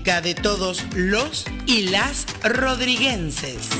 música de todos los y las rodriguenses.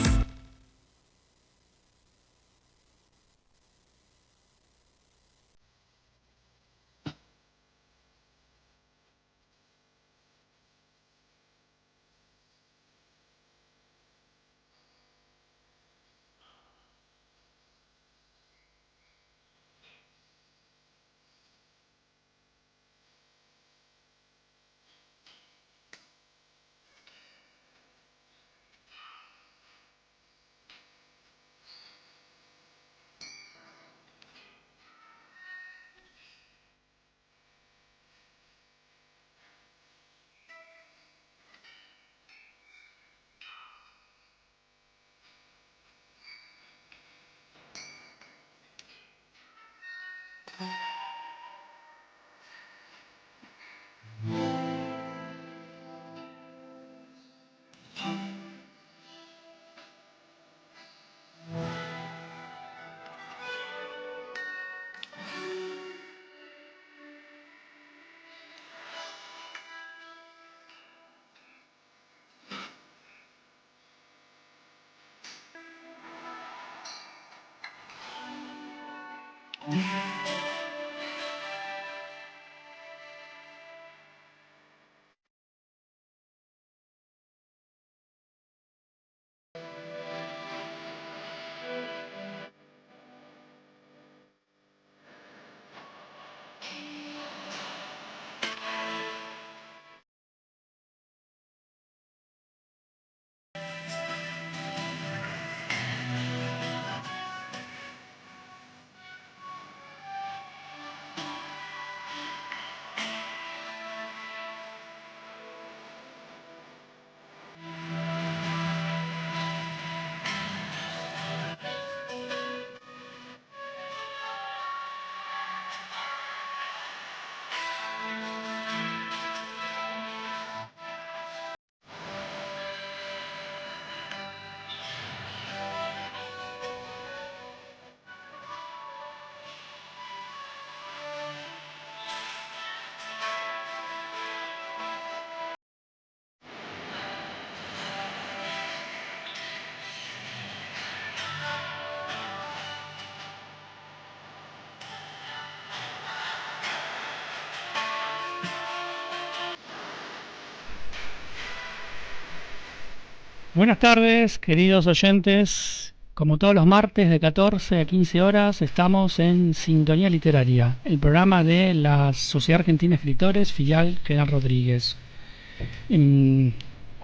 Buenas tardes, queridos oyentes. Como todos los martes de 14 a 15 horas estamos en Sintonía Literaria, el programa de la Sociedad Argentina de Escritores, filial General Rodríguez.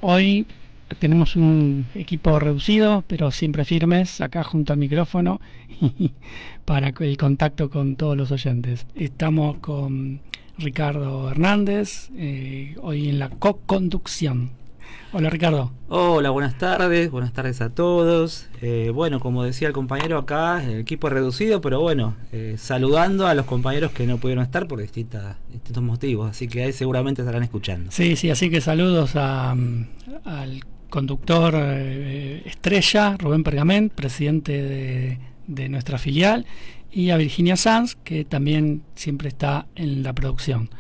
Hoy tenemos un equipo reducido, pero siempre firmes, acá junto al micrófono, para el contacto con todos los oyentes. Estamos con Ricardo Hernández, hoy en la co-conducción. Hola Ricardo. Hola, buenas tardes a todos. Bueno, como decía el compañero acá, el equipo es reducido, pero bueno, saludando a los compañeros que no pudieron estar por distintos motivos, así que ahí seguramente estarán escuchando. Sí, así que saludos al conductor estrella, Rubén Pergament, presidente de nuestra filial, y a Virginia Sanz, que también siempre está en la producción.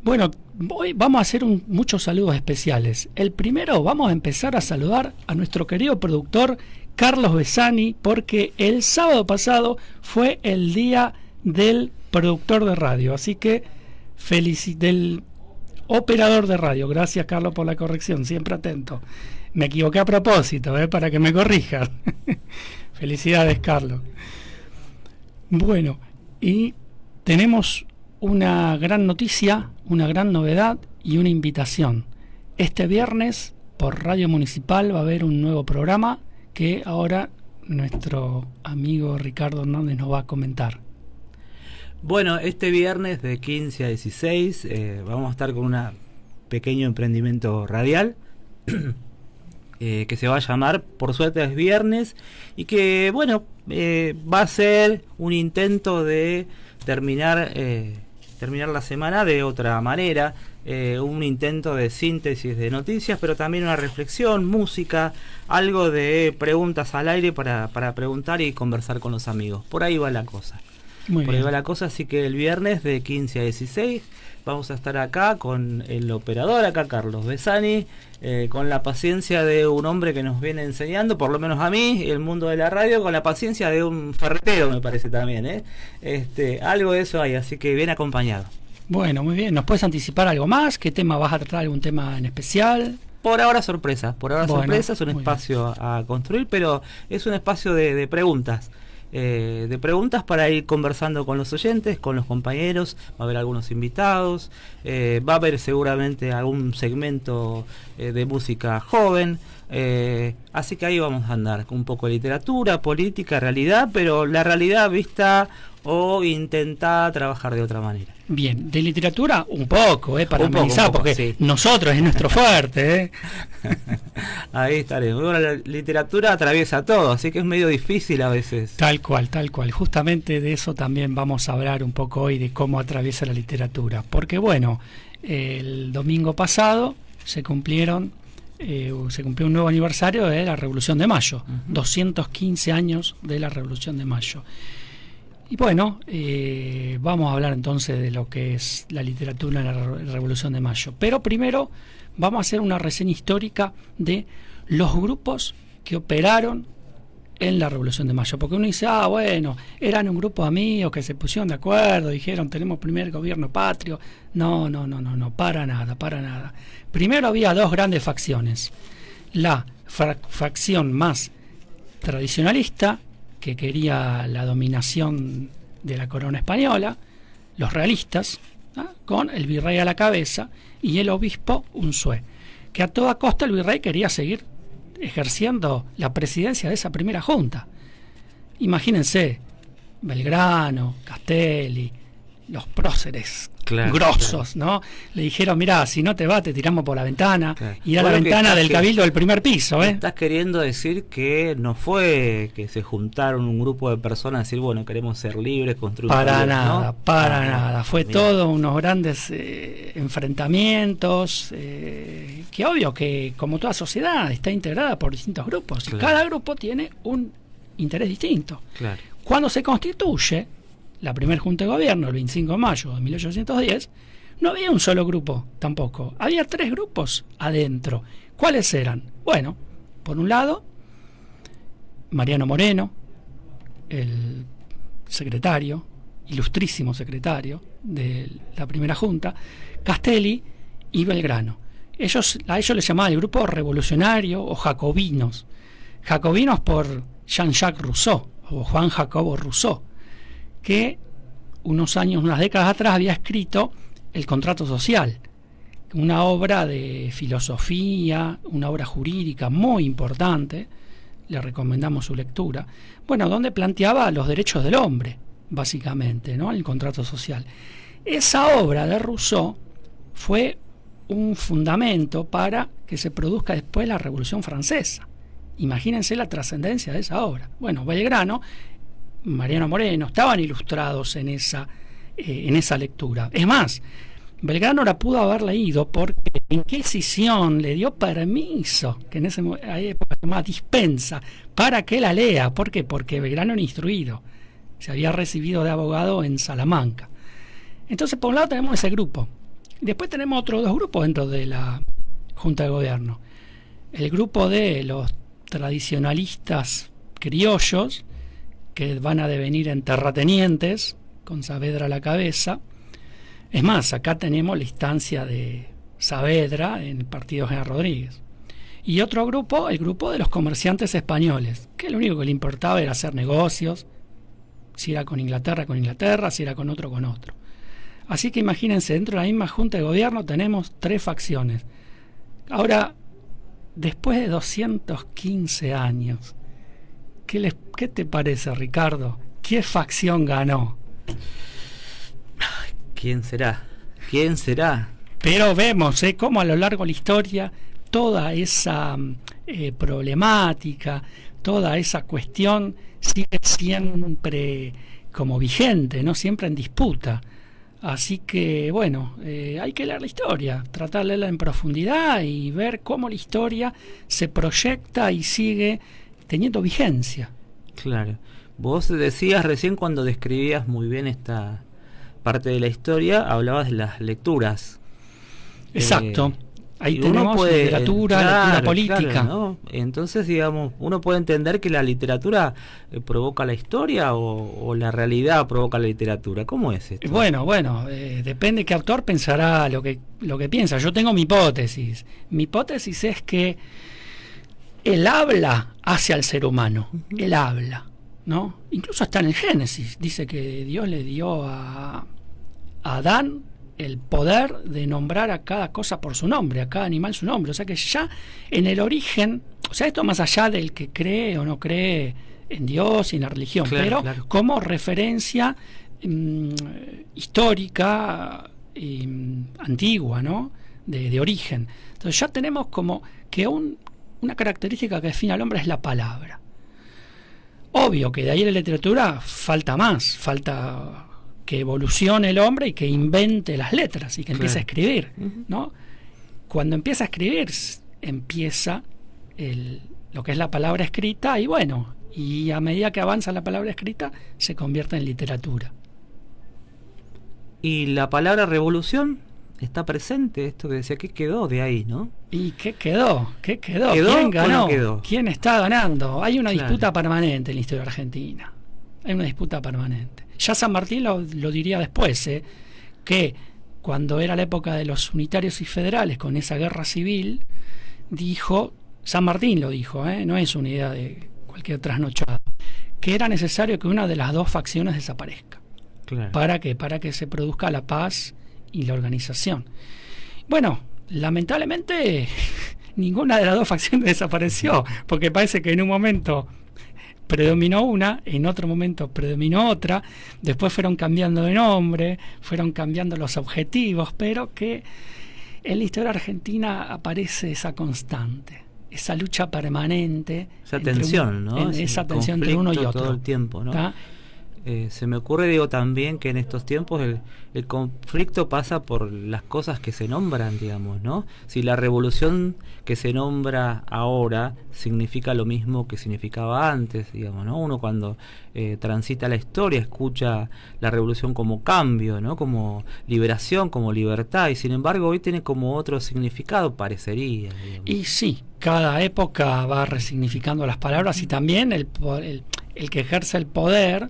Bueno, hoy vamos a hacer muchos saludos especiales. El primero, vamos a empezar a saludar a nuestro querido productor Carlos Besani, porque el sábado pasado fue el día del productor de radio, así que del operador de radio. Gracias, Carlos, por la corrección, siempre atento. Me equivoqué a propósito, para que me corrijas. Felicidades, Carlos. Bueno, y tenemos una gran noticia, una gran novedad y una invitación. Este viernes por Radio Municipal va a haber un nuevo programa que ahora nuestro amigo Ricardo Hernández nos va a comentar. Bueno, este viernes de 15 a 16 vamos a estar con un pequeño emprendimiento radial que se va a llamar Por Suerte es Viernes, y que bueno, va a ser un intento de terminar la semana de otra manera, un intento de síntesis de noticias, pero también una reflexión, música, algo de preguntas al aire para preguntar y conversar con los amigos. Por ahí va la cosa. Muy Por ahí bien. va la cosa, así que el viernes de 15 a 16 vamos a estar acá con el operador, acá Carlos Besani, con la paciencia de un hombre que nos viene enseñando, por lo menos a mí, el mundo de la radio, con la paciencia de un ferretero, me parece también, algo de eso hay, así que bien acompañado. Bueno, muy bien. ¿Nos puedes anticipar algo más? ¿Qué tema vas a tratar? ¿Algún tema en especial? Por ahora sorpresa, Bueno, sorpresa, es un muy espacio a construir, pero es un espacio de preguntas. De preguntas para ir conversando con los oyentes, con los compañeros, va a haber algunos invitados, va a haber seguramente algún segmento de música joven, así que ahí vamos a andar con un poco de literatura, política, realidad, pero la realidad vista o intentada trabajar de otra manera. Bien, de literatura un poco, para amenizar, un poco, porque sí. nosotros es nuestro fuerte, Ahí estaremos. Bueno, la literatura atraviesa todo, así que es medio difícil a veces. Tal cual, tal cual. Justamente de eso también vamos a hablar un poco hoy, de cómo atraviesa la literatura. Porque bueno, el domingo pasado se cumplió un nuevo aniversario de la Revolución de Mayo, 215 años de la Revolución de Mayo. Y bueno, vamos a hablar entonces de lo que es la literatura en la Revolución de Mayo. Pero primero vamos a hacer una reseña histórica de los grupos que operaron en la Revolución de Mayo. Porque uno dice, bueno, eran un grupo de amigos que se pusieron de acuerdo, dijeron, tenemos primer gobierno patrio. No, para nada, para nada. Primero había dos grandes facciones. La facción más tradicionalista, que quería la dominación de la corona española, los realistas, con el virrey a la cabeza y el obispo Unzué, que a toda costa el virrey quería seguir ejerciendo la presidencia de esa primera junta. Imagínense, Belgrano, Castelli, los próceres grosos, ¿no? Le dijeron, mirá, si no te va, te tiramos por la ventana. Y era la ventana del cabildo del primer piso, Estás queriendo decir que no fue que se juntaron un grupo de personas a decir, bueno, queremos ser libres, construir para un país, nada, ¿no? para nada. Fue todo unos grandes enfrentamientos, que obvio que como toda sociedad está integrada por distintos grupos, y cada grupo tiene un interés distinto. Cuando se constituye la primera Junta de Gobierno, el 25 de mayo de 1810, no había un solo grupo tampoco. Había tres grupos adentro. ¿Cuáles eran? Bueno, por un lado, Mariano Moreno, el secretario, ilustrísimo secretario de la primera Junta, Castelli y Belgrano. A ellos les llamaban el grupo revolucionario o jacobinos. Jacobinos por Jean-Jacques Rousseau, o Juan Jacobo Rousseau, que unas décadas atrás había escrito El Contrato Social, una obra de filosofía, una obra jurídica muy importante, le recomendamos su lectura, donde planteaba los derechos del hombre, básicamente, ¿no? El contrato social. Esa obra de Rousseau fue un fundamento para que se produzca después la Revolución Francesa. Imagínense la trascendencia de esa obra. Belgrano, Mariano Moreno, estaban ilustrados en esa lectura. Es más, Belgrano la pudo haber leído porque la Inquisición le dio permiso, que en esa época se llamaba dispensa, para que la lea. ¿Por qué? Porque Belgrano era instruido, se había recibido de abogado en Salamanca. Entonces, por un lado tenemos ese grupo. Después tenemos otros dos grupos dentro de la Junta de Gobierno. El grupo de los tradicionalistas criollos, que van a devenir en terratenientes, con Saavedra a la cabeza. Es más, acá tenemos la instancia de Saavedra en el partido General Rodríguez. Y otro grupo, el grupo de los comerciantes españoles, que lo único que le importaba era hacer negocios, si era con Inglaterra, si era con otro. Así que imagínense, dentro de la misma Junta de Gobierno tenemos tres facciones. Ahora, después de 215 años, ¿qué te parece, Ricardo? ¿Qué facción ganó? ¿Quién será? Pero vemos cómo a lo largo de la historia toda esa problemática, toda esa cuestión sigue siempre como vigente, no siempre en disputa. Así que hay que leer la historia, tratar de leerla en profundidad y ver cómo la historia se proyecta y sigue teniendo vigencia. Claro. Vos decías recién cuando describías muy bien esta parte de la historia, hablabas de las lecturas. Exacto. Ahí Y tenemos literatura, lectura política. claro, ¿no? Entonces, digamos, uno puede entender que la literatura provoca la historia o la realidad provoca la literatura. ¿Cómo es esto? Bueno, depende qué autor pensará lo que piensa. Yo tengo mi hipótesis. Mi hipótesis es que el habla hace al ser humano. El habla, ¿no? Incluso hasta en el Génesis dice que Dios le dio a Adán el poder de nombrar a cada cosa por su nombre, a cada animal su nombre. O sea que ya en el origen, o sea, esto más allá del que cree o no cree en Dios y en la religión, pero como referencia histórica y antigua, ¿no? De origen. Entonces ya tenemos como que una característica que define al hombre es la palabra. Obvio que de ahí en la literatura falta más, falta que evolucione el hombre y que invente las letras y que empiece a escribir, ¿no? Cuando empieza a escribir, empieza lo que es la palabra escrita y bueno, y a medida que avanza la palabra escrita, se convierte en literatura. ¿Y la palabra revolución está presente? Esto que decía, ¿qué quedó de ahí, no? ¿Y qué quedó? ¿Qué quedó? ¿Quedó ¿Quién ganó? o no quedó? ¿Quién está ganando? Hay una disputa permanente en la historia argentina. Hay una disputa permanente. Ya San Martín lo diría después, que cuando era la época de los unitarios y federales, con esa guerra civil, dijo, San Martín lo dijo, no es una idea de cualquier trasnochado, que era necesario que una de las dos facciones desaparezca. Claro. ¿Para qué? Para que se produzca la paz y la organización. Bueno, lamentablemente ninguna de las dos facciones desapareció, porque parece que en un momento predominó una, en otro momento predominó otra, después fueron cambiando de nombre, fueron cambiando los objetivos, pero que en la historia argentina aparece esa constante, esa lucha permanente, esa tensión, ¿no? Esa tensión entre uno y otro todo el tiempo, ¿no? Se me ocurre, digo, también que en estos tiempos el conflicto pasa por las cosas que se nombran, digamos, ¿no? Si la revolución que se nombra ahora significa lo mismo que significaba antes, digamos, ¿no? Uno cuando transita la historia escucha la revolución como cambio, ¿no? Como liberación, como libertad, y sin embargo hoy tiene como otro significado, parecería, digamos. Y sí, cada época va resignificando las palabras y también el que ejerce el poder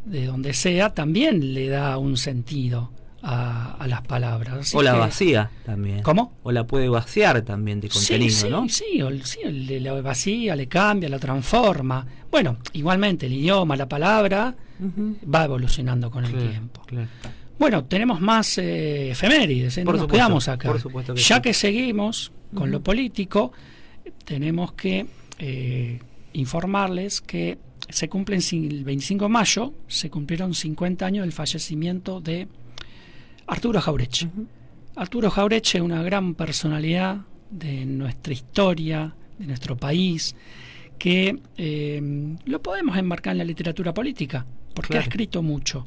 de donde sea, también le da un sentido a las palabras. Así o la vacía también. ¿Cómo? O la puede vaciar también de contenido, ¿no? Sí, la vacía, le cambia, la transforma. Bueno, igualmente el idioma, la palabra, va evolucionando con el tiempo. Claro. Bueno, tenemos más efemérides, no nos quedamos acá. Por supuesto que ya que seguimos con lo político, tenemos que informarles que se cumplen el 25 de mayo, se cumplieron 50 años del fallecimiento de Arturo Jauretche. Arturo Jauretche, una gran personalidad de nuestra historia, de nuestro país, que lo podemos enmarcar en la literatura política, porque ha escrito mucho.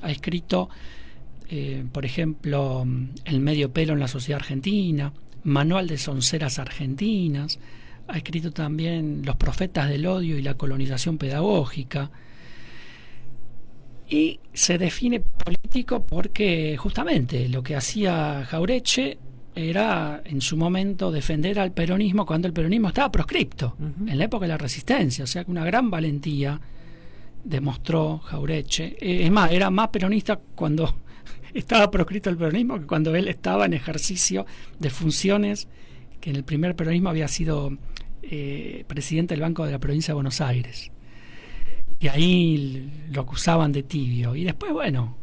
Ha escrito, por ejemplo, El medio pelo en la sociedad argentina, Manual de sonceras argentinas, ha escrito también Los profetas del odio y la colonización pedagógica, y se define político porque justamente lo que hacía Jauretche era en su momento defender al peronismo cuando el peronismo estaba proscripto, en la época de la resistencia, o sea que una gran valentía demostró Jauretche. Es más, era más peronista cuando estaba proscrito el peronismo que cuando él estaba en ejercicio de funciones, que en el primer peronismo había sido presidente del Banco de la Provincia de Buenos Aires, y ahí lo acusaban de tibio, y después, bueno,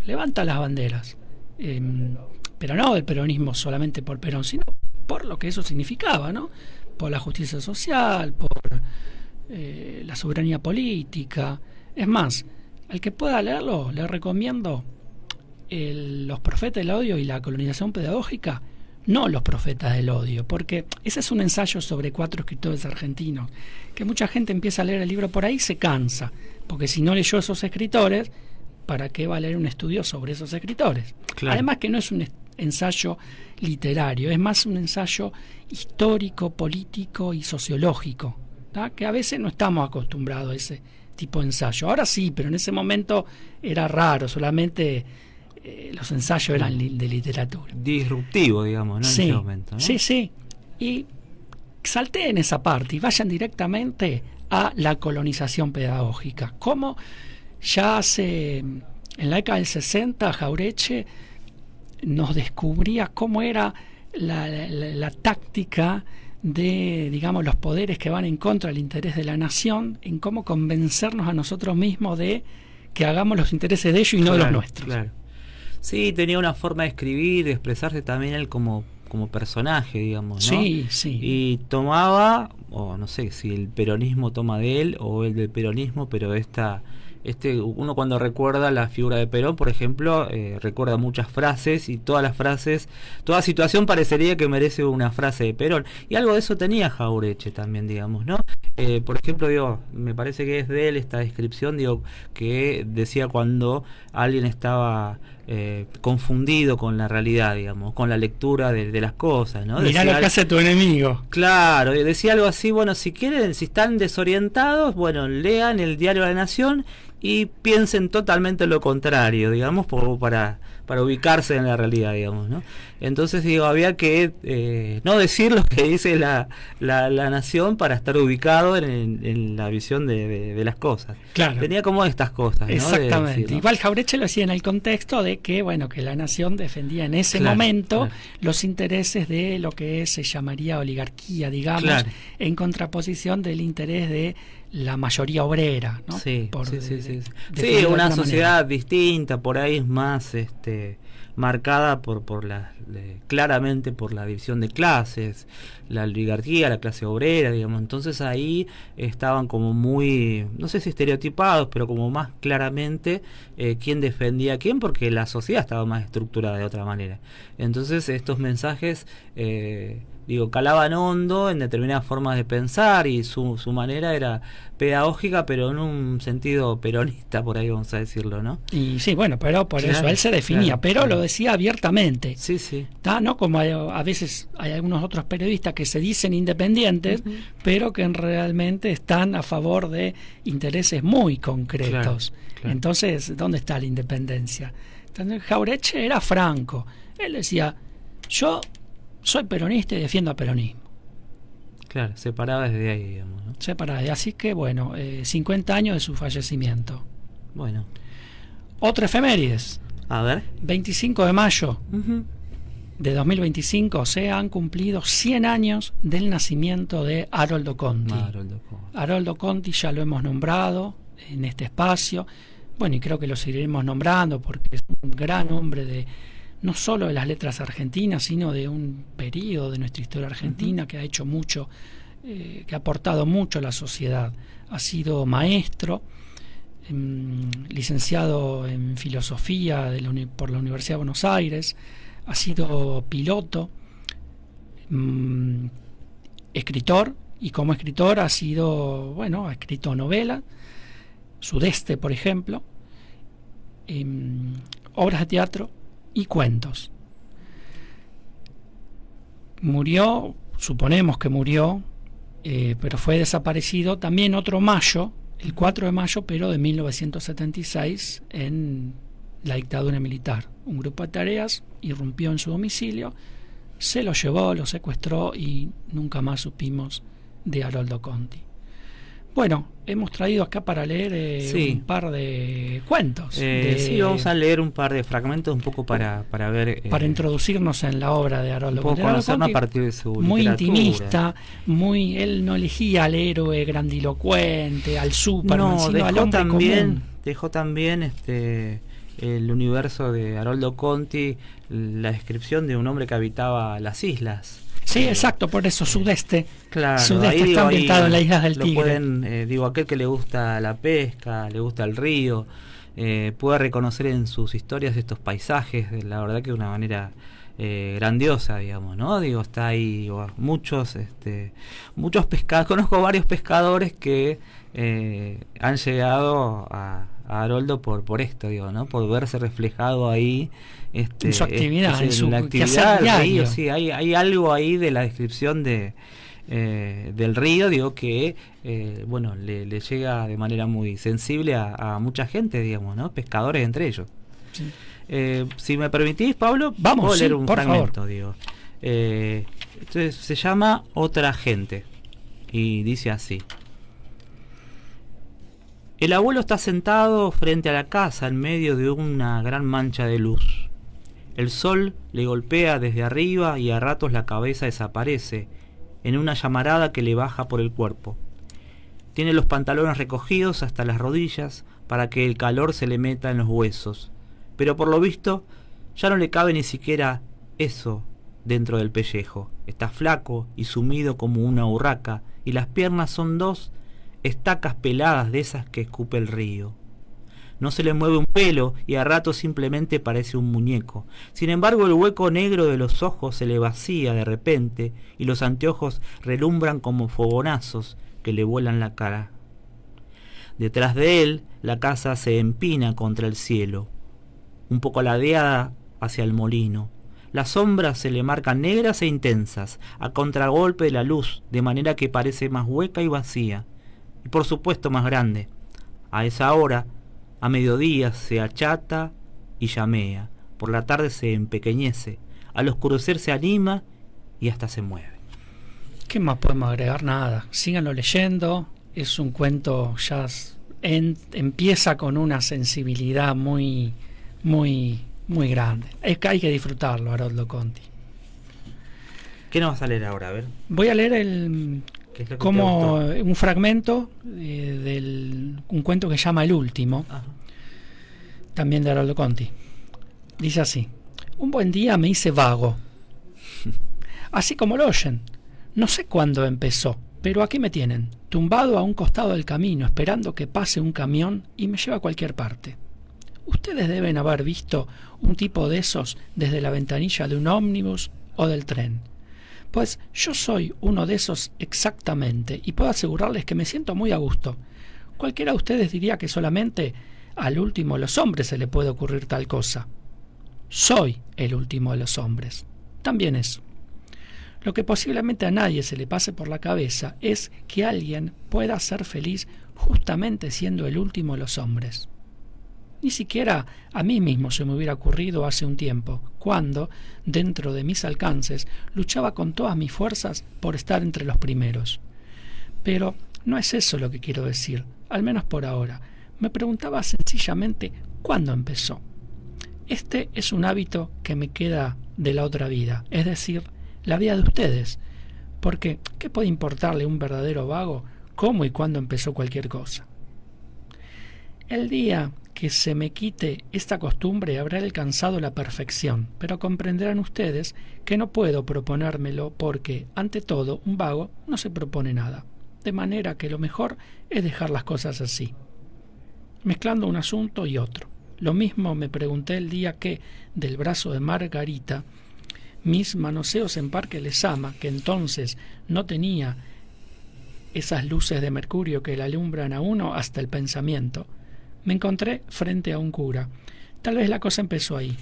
levanta las banderas, pero no del peronismo solamente por Perón, sino por lo que eso significaba, ¿no? Por la justicia social, por la soberanía política. Es más, al que pueda leerlo, le recomiendo Los profetas del odio y la colonización pedagógica, no Los profetas del odio, porque ese es un ensayo sobre 4 escritores argentinos, que mucha gente empieza a leer el libro por ahí y se cansa, porque si no leyó esos escritores, ¿para qué va a leer un estudio sobre esos escritores? Claro. Además que no es un ensayo literario, es más un ensayo histórico, político y sociológico, ¿tá? Que a veces no estamos acostumbrados a ese tipo de ensayo. Ahora sí, pero en ese momento era raro, solamente los ensayos eran de literatura. Disruptivo, digamos, ¿no? Sí, en ese momento, ¿no? sí. Y salté en esa parte y vayan directamente a la colonización pedagógica. Como ya hace, en la década del 60, Jauretche nos descubría cómo era la táctica de, digamos, los poderes que van en contra del interés de la nación, en cómo convencernos a nosotros mismos de que hagamos los intereses de ellos y no de los nuestros. Claro. Sí, tenía una forma de escribir, de expresarse también él como personaje, digamos, ¿no? Sí, sí. Y tomaba, o no sé si el peronismo toma de él o el del peronismo, pero uno cuando recuerda la figura de Perón, por ejemplo, recuerda muchas frases, y todas las frases, toda situación parecería que merece una frase de Perón, y algo de eso tenía Jauretche también, digamos, ¿no? Por ejemplo, digo, me parece que es de él esta descripción, digo, que decía cuando alguien estaba confundido con la realidad, digamos, con la lectura de las cosas, ¿no? Mirá lo que hace tu enemigo. Claro, decía algo así, bueno, si quieren, si están desorientados, bueno, lean el Diario de la Nación y piensen totalmente lo contrario, digamos, para ubicarse en la realidad, digamos, ¿no? Entonces, digo, había que no decir lo que dice la Nación para estar ubicado en la visión de las cosas. Claro. Tenía como estas cosas, ¿no? Exactamente. Decir, ¿no? Igual Jauretche lo hacía en el contexto de que, bueno, que la Nación defendía en ese momento los intereses de lo que se llamaría oligarquía, digamos, en contraposición del interés de la mayoría obrera, ¿no? Sí, sí, una sociedad distinta, por ahí es más marcada claramente por la división de clases, la oligarquía, la clase obrera, digamos. Entonces ahí estaban como muy, no sé si estereotipados, pero como más claramente quién defendía a quién, porque la sociedad estaba más estructurada de otra manera. Entonces estos mensajes calaban hondo en determinadas formas de pensar, y su manera era pedagógica, pero en un sentido peronista, por ahí vamos a decirlo, ¿no? Y sí, bueno, pero por eso él se definía, pero lo decía abiertamente. Sí. No como a veces hay algunos otros periodistas que se dicen independientes, pero que realmente están a favor de intereses muy concretos. Claro. Entonces, ¿dónde está la independencia? Entonces, Jauretche era franco. Él decía, yo soy peronista y defiendo al peronismo. Claro, separada desde ahí, digamos, ¿no? Separada. Así que, bueno, 50 años de su fallecimiento. Bueno. Otra efemérides. A ver. 25 de mayo de 2025 se han cumplido 100 años del nacimiento de Haroldo Conti. Haroldo Conti ya lo hemos nombrado en este espacio. Bueno, y creo que lo seguiremos nombrando porque es un gran hombre de no solo de las letras argentinas, sino de un periodo de nuestra historia argentina que ha hecho mucho, que ha aportado mucho a la sociedad. Ha sido maestro, licenciado en filosofía por la Universidad de Buenos Aires, ha sido piloto, escritor, y como escritor ha escrito novela, Sudeste, por ejemplo, obras de teatro y cuentos. Murió, suponemos que murió, pero fue desaparecido también otro mayo, el 4 de mayo, pero de 1976, en la dictadura militar. Un grupo de tareas irrumpió en su domicilio, se lo llevó, lo secuestró y nunca más supimos de Haroldo Conti. Bueno, hemos traído acá para leer un par de cuentos. Sí, vamos a leer un par de fragmentos un poco para ver... para introducirnos en la obra de Haroldo Conti. Conocernos a partir de su muy literatura. Intimista, él no elegía al héroe grandilocuente, al Superman, sino al hombre común. Dejó también el universo de Haroldo Conti, la descripción de un hombre que habitaba las islas. Sí, exacto, por eso Sudeste. Claro, Sudeste está ambientado en las Islas del Tigre. Aquel que le gusta la pesca, le gusta el río, puede reconocer en sus historias estos paisajes, la verdad que de una manera grandiosa, digamos, ¿no? Está ahí muchos pescadores, conozco varios pescadores que han llegado a Haroldo por esto, ¿no? Por verse reflejado ahí en su actividad, en la actividad del río. Sí, hay algo ahí de la descripción de del río, digo que bueno, le llega de manera muy sensible a mucha gente, digamos, ¿no? Pescadores entre ellos. Sí. Si me permitís, Pablo, vamos, puedo leer sí, un por fragmento, favor. digo. Entonces se llama Otra gente y dice así: el abuelo está sentado frente a la casa en medio de una gran mancha de luz. El sol le golpea desde arriba y a ratos la cabeza desaparece en una llamarada que le baja por el cuerpo. Tiene los pantalones recogidos hasta las rodillas para que el calor se le meta en los huesos, pero por lo visto ya no le cabe ni siquiera eso dentro del pellejo. Está flaco y sumido como una urraca, y las piernas son 2 estacas peladas de esas que escupe el río. No se le mueve un pelo y a ratos simplemente parece un muñeco. Sin embargo, el hueco negro de los ojos se le vacía de repente y los anteojos relumbran como fogonazos que le vuelan la cara. Detrás de él, la casa se empina contra el cielo, un poco ladeada hacia el molino. Las sombras se le marcan negras e intensas, a contragolpe de la luz, de manera que parece más hueca y vacía, y por supuesto más grande. A esa hora, a mediodía, se achata y llamea, por la tarde se empequeñece, al oscurecer se anima y hasta se mueve. ¿Qué más podemos agregar? Nada. Síganlo leyendo. Es un cuento ya empieza con una sensibilidad muy grande. Es que hay que disfrutarlo, Haroldo Conti. ¿Qué nos vas a leer ahora? A ver. Voy a leer ¿Qué es lo que como te gustó? un fragmento de un cuento que se llama El Último, Ajá. también de Haroldo Conti. Dice así: un buen día me hice vago, así como lo oyen. No sé cuándo empezó, pero aquí me tienen, tumbado a un costado del camino, esperando que pase un camión y me lleve a cualquier parte. Ustedes deben haber visto un tipo de esos desde la ventanilla de un ómnibus o del tren. Pues yo soy uno de esos exactamente, y puedo asegurarles que me siento muy a gusto. Cualquiera de ustedes diría que solamente al último de los hombres se le puede ocurrir tal cosa. Soy el último de los hombres. También eso. Lo que posiblemente a nadie se le pase por la cabeza es que alguien pueda ser feliz justamente siendo el último de los hombres. Ni siquiera a mí mismo se me hubiera ocurrido hace un tiempo, cuando, dentro de mis alcances, luchaba con todas mis fuerzas por estar entre los primeros. Pero no es eso lo que quiero decir, al menos por ahora. Me preguntaba sencillamente cuándo empezó. Este es un hábito que me queda de la otra vida, es decir, la vida de ustedes, porque ¿qué puede importarle a un verdadero vago cómo y cuándo empezó cualquier cosa? El día que se me quite esta costumbre habré alcanzado la perfección, pero comprenderán ustedes que no puedo proponérmelo porque, ante todo, un vago no se propone nada, de manera que lo mejor es dejar las cosas así, mezclando un asunto y otro. Lo mismo me pregunté el día que, del brazo de Margarita, mis manoseos en Parque Lezama, que entonces no tenía esas luces de mercurio que le alumbran a uno hasta el pensamiento, me encontré frente a un cura. Tal vez la cosa empezó ahí.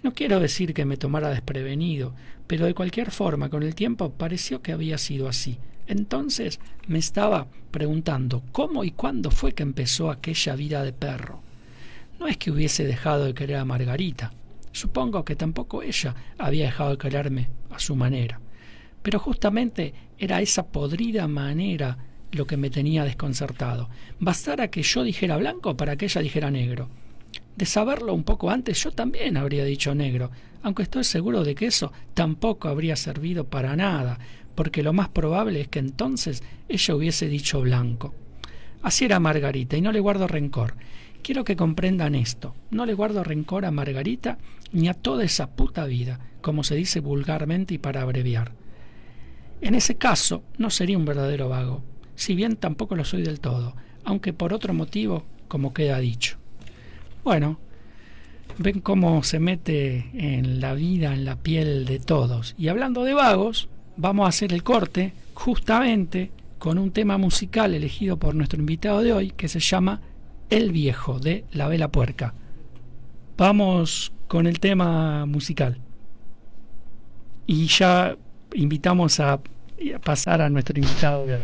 No quiero decir que me tomara desprevenido, pero de cualquier forma con el tiempo pareció que había sido así. Entonces me estaba preguntando cómo y cuándo fue que empezó aquella vida de perro. No es que hubiese dejado de querer a Margarita. Supongo que tampoco ella había dejado de quererme a su manera. Pero justamente era esa podrida manera lo que me tenía desconcertado. Bastara que yo dijera blanco para que ella dijera negro. De saberlo un poco antes, yo también habría dicho negro, aunque estoy seguro de que eso tampoco habría servido para nada, porque lo más probable es que entonces ella hubiese dicho blanco. Así era Margarita, y no le guardo rencor. Quiero que comprendan esto. No le guardo rencor a Margarita ni a toda esa puta vida, como se dice vulgarmente y para abreviar. En ese caso, no sería un verdadero vago, si bien tampoco lo soy del todo, aunque por otro motivo, como queda dicho. Bueno, ven cómo se mete en la vida, en la piel de todos. Y hablando de vagos, vamos a hacer el corte justamente con un tema musical elegido por nuestro invitado de hoy, que se llama El Viejo, de La Vela Puerca. Vamos con el tema musical. Y ya invitamos a y a pasar a nuestro invitado de hoy.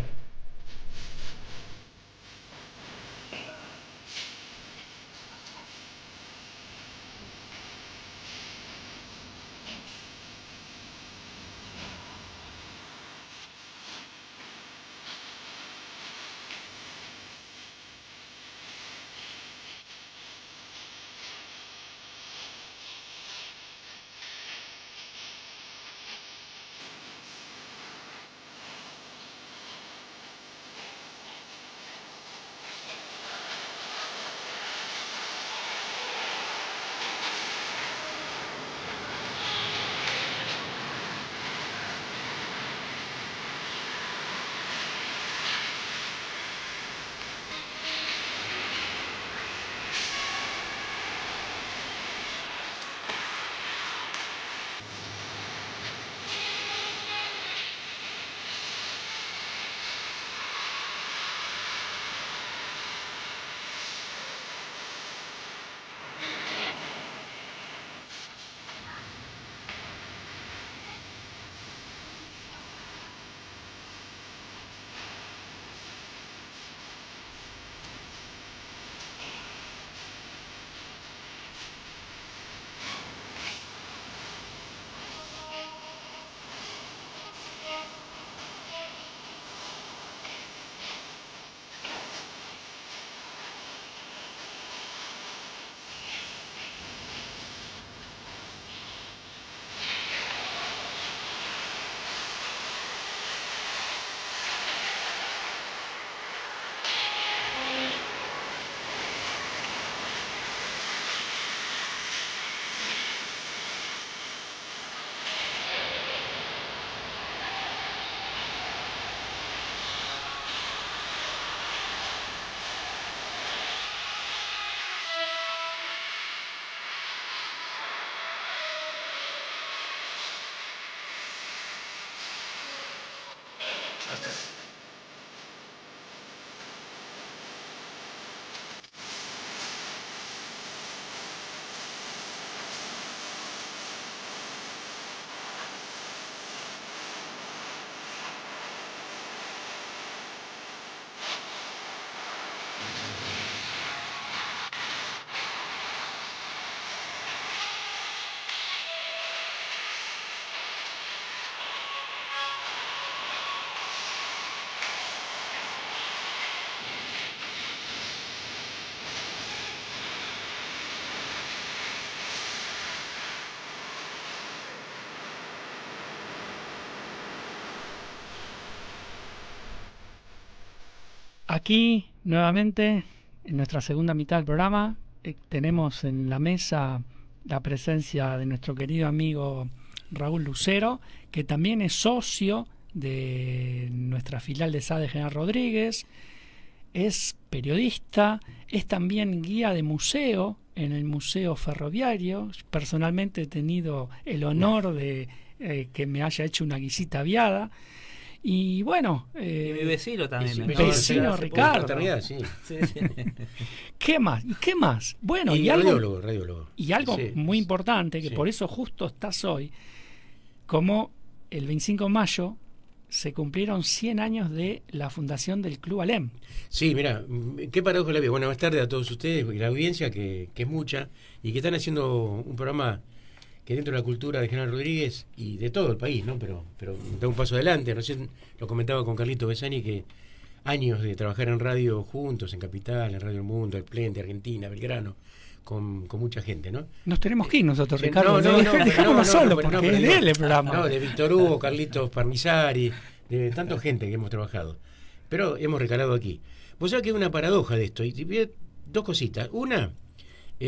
Aquí, nuevamente, en nuestra segunda mitad del programa, tenemos en la mesa la presencia de nuestro querido amigo Raúl Lucero, que también es socio de nuestra filial de SADE General Rodríguez, es periodista, es también guía de museo en el Museo Ferroviario. Personalmente he tenido el honor de que me haya hecho una guisita aviada. Y bueno, y mi vecino también. Mi vecino Ricardo. Sí. Sí. ¿Qué más? ¿Y qué más? Bueno, y radiólogo. Y algo Sí. muy importante, que Sí. por eso justo estás hoy, como el 25 de mayo se cumplieron 100 años de la fundación del Club Alem. Sí, mira, qué paradoja la vida. Buenas tardes a todos ustedes y la audiencia, que es mucha, y que están haciendo un programa que dentro de la cultura de General Rodríguez y de todo el país, ¿no? Pero da un paso adelante. Recién lo comentaba con Carlito Besani, que años de trabajar en radio juntos, en Capital, en Radio El Mundo, El Plente, Argentina, Belgrano, con mucha gente, ¿no? Nos tenemos que ir nosotros, Sí, Ricardo. Dejámonos solo, porque es de él el programa. No, de Víctor Hugo, Carlitos Parnizari, de tanta gente que hemos trabajado. Pero hemos recalado aquí. Vos sabés que hay una paradoja de esto. Y dos cositas. Una,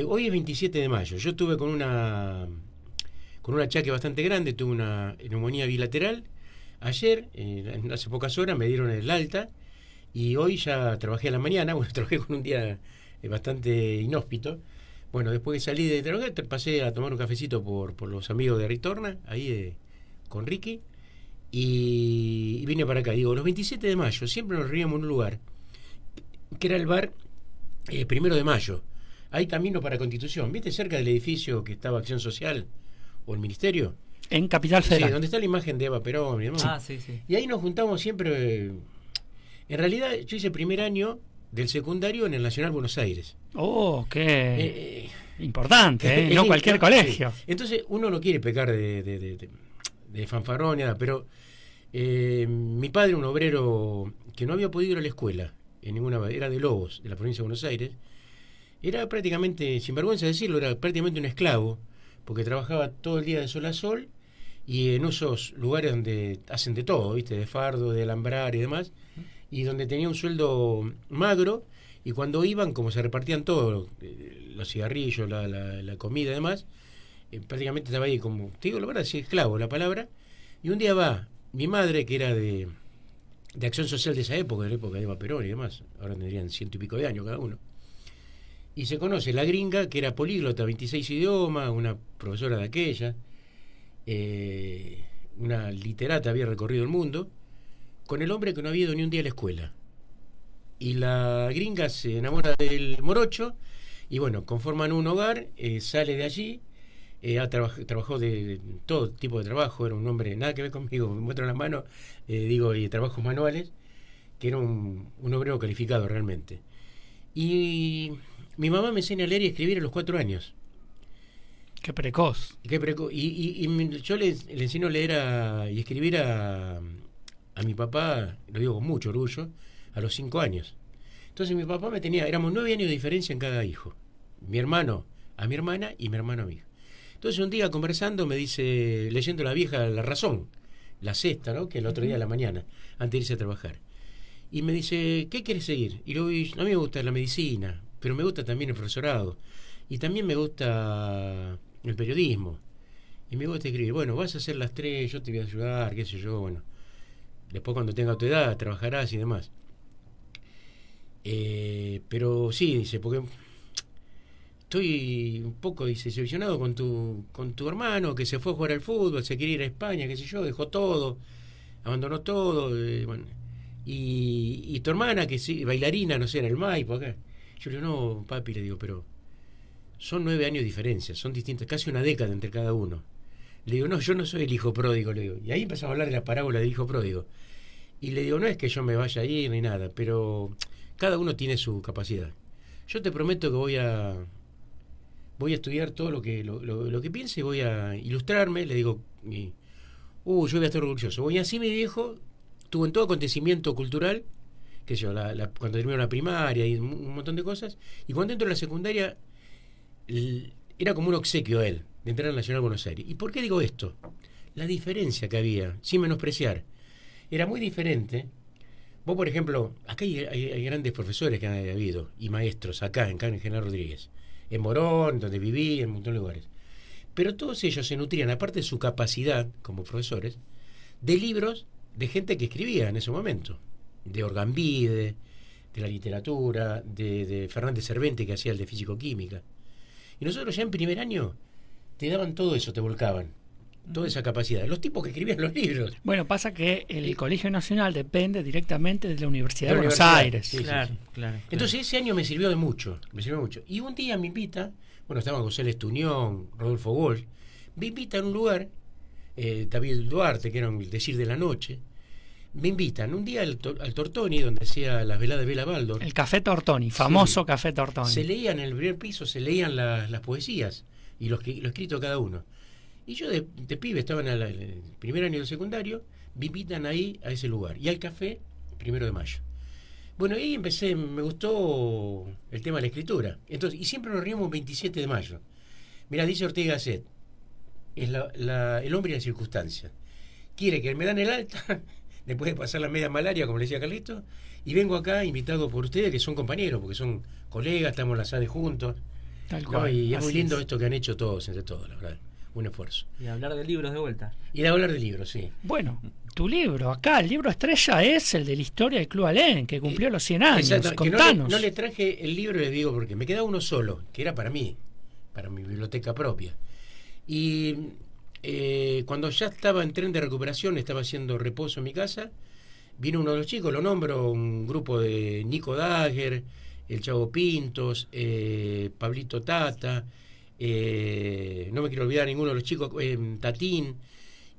hoy es 27 de mayo. Yo estuve con un achaque bastante grande, tuve una neumonía bilateral. Ayer, hace pocas horas, me dieron el alta. Y hoy ya trabajé a la mañana. Bueno, trabajé con un día bastante inhóspito. Bueno, después que salí de trabajar, pasé a tomar un cafecito por los amigos de Ritorna, ahí con Ricky, y vine para acá. Digo, los 27 de mayo siempre nos reuníamos en un lugar, que era el bar 1 de Mayo. Hay camino para Constitución, ¿viste? Cerca del edificio que estaba Acción Social o el Ministerio. En Capital Sí, Federal. donde está la imagen de Eva Perón y demás. Ah, sí, sí. Y ahí nos juntamos siempre. En realidad, yo hice el primer año del secundario en el Nacional Buenos Aires. Oh, qué Eh, importante, es no cualquier colegio. sí. Entonces, uno no quiere pecar de fanfarrón ni nada, pero mi padre, un obrero que no había podido ir a la escuela, era de Lobos, de la provincia de Buenos Aires, era prácticamente, sin vergüenza decirlo, era prácticamente un esclavo, porque trabajaba todo el día de sol a sol y en esos lugares donde hacen de todo, ¿viste? De fardo, de alambrar y demás, y donde tenía un sueldo magro, y cuando iban, como se repartían todo, los cigarrillos, la comida y demás, prácticamente estaba ahí como, te digo la verdad, sí, esclavo la palabra, y un día va mi madre, que era de acción social de esa época, de la época de Eva Perón y demás, ahora tendrían 100 y pico de años cada uno, y se conoce la gringa, que era políglota, 26 idiomas, una profesora de aquella, una literata, había recorrido el mundo, con el hombre que no había ido ni un día a la escuela. Y la gringa se enamora del morocho, y bueno, conforman un hogar, sale de allí, trabajó de todo tipo de trabajo, era un hombre, nada que ver conmigo, me muestro las manos, y trabajos manuales, que era un obrero calificado realmente. Y mi mamá me enseña a leer y escribir a los 4 años. Qué precoz. Yo le enseño a leer y escribir a mi papá, lo digo con mucho orgullo, a los 5 años. Entonces mi papá éramos 9 años de diferencia en cada hijo. Mi hermano a mi hermana y mi hermano a mí. Entonces un dí conversando me dice, leyendo La Vieja La Razón, la sexta, ¿no? Que el otro día de la mañana, antes de irse a trabajar. Y me dice, ¿qué quieres seguir? Y luego, a mí me gusta la medicina, pero me gusta también el profesorado. Y también me gusta el periodismo. Y me gusta escribir. Bueno, vas a hacer las 3, yo te voy a ayudar, qué sé yo, bueno. Después cuando tenga tu edad trabajarás y demás. Pero sí, dice, porque estoy un poco, dice, decepcionado con tu hermano, que se fue a jugar al fútbol, se quería ir a España, qué sé yo, dejó todo, abandonó todo, bueno. Y tu hermana, que sí, bailarina, no sé, en el Maipo acá. Yo le digo, no, papi, le digo, pero son 9 años de diferencia, son distintos, casi una década entre cada uno. Le digo, no, yo no soy el hijo pródigo, le digo. Y ahí empezamos a hablar de la parábola del hijo pródigo. Y le digo, no es que yo me vaya a ir ni nada, pero cada uno tiene su capacidad. Yo te prometo que voy a estudiar todo lo que piense, voy a ilustrarme, le digo, yo voy a estar orgulloso. Y así mi viejo tuvo en todo acontecimiento cultural, qué sé yo, cuando terminó la primaria y un montón de cosas, y cuando entró en la secundaria era como un obsequio a él de entrar al Nacional Buenos Aires. ¿Y por qué digo esto? La diferencia que había, sin menospreciar, era muy diferente. Vos, por ejemplo, acá hay grandes profesores que han habido, y maestros, acá en General Rodríguez, en Morón, donde viví, en un montón de lugares. Pero todos ellos se nutrían, aparte de su capacidad como profesores, de libros de gente que escribía en ese momento, de Orgambide, de la literatura, de Fernández Cervente, que hacía el de físico-química. Y nosotros ya en primer año te daban todo eso, te volcaban, toda esa capacidad. Los tipos que escribían los libros. Bueno, pasa que el Colegio Nacional depende directamente de la Universidad De de la Buenos universidad, Aires. sí. Claro. Entonces ese año me sirvió de mucho. Y un día me invita, bueno, estaban González Tuñón, Rodolfo Gol, me invita a un lugar, David Duarte, que era un decir de la noche, me invitan un día al Tortoni, donde hacía las veladas de Vela Baldor. El Café Tortoni, famoso Sí. Café Tortoni. Se leían en el primer piso, se leían las poesías y lo escrito de cada uno. Y yo de pibe, estaba en el primer año del secundario, me invitan ahí a ese lugar. Y al café, 1 de mayo. Bueno, ahí empecé, me gustó el tema de la escritura. Entonces, y siempre nos reímos 27 de mayo. Mira, dice Ortega Gasset, es el hombre y la circunstancia. Quiere que me dan el alta, después de pasar la media malaria, como le decía Carlito, y vengo acá invitado por ustedes, que son compañeros, porque son colegas, estamos en la SADE juntos. Tal ¿No? cual. Y es muy así lindo es. esto que han hecho todos, entre todos, la verdad. Un esfuerzo. Y hablar de libros de vuelta. Y de hablar de libros, sí. Bueno, tu libro, acá, el libro estrella es el de la historia del Club Alén, que cumplió los 100 años. Exacto, que Contanos. no le traje el libro, les digo, porque me quedaba uno solo, que era para mí, para mi biblioteca propia. Y cuando ya estaba en tren de recuperación, estaba haciendo reposo en mi casa, vino uno de los chicos, lo nombro, un grupo de Nico Dager, el Chavo Pintos, Pablito Tata, no me quiero olvidar ninguno de los chicos, Tatín,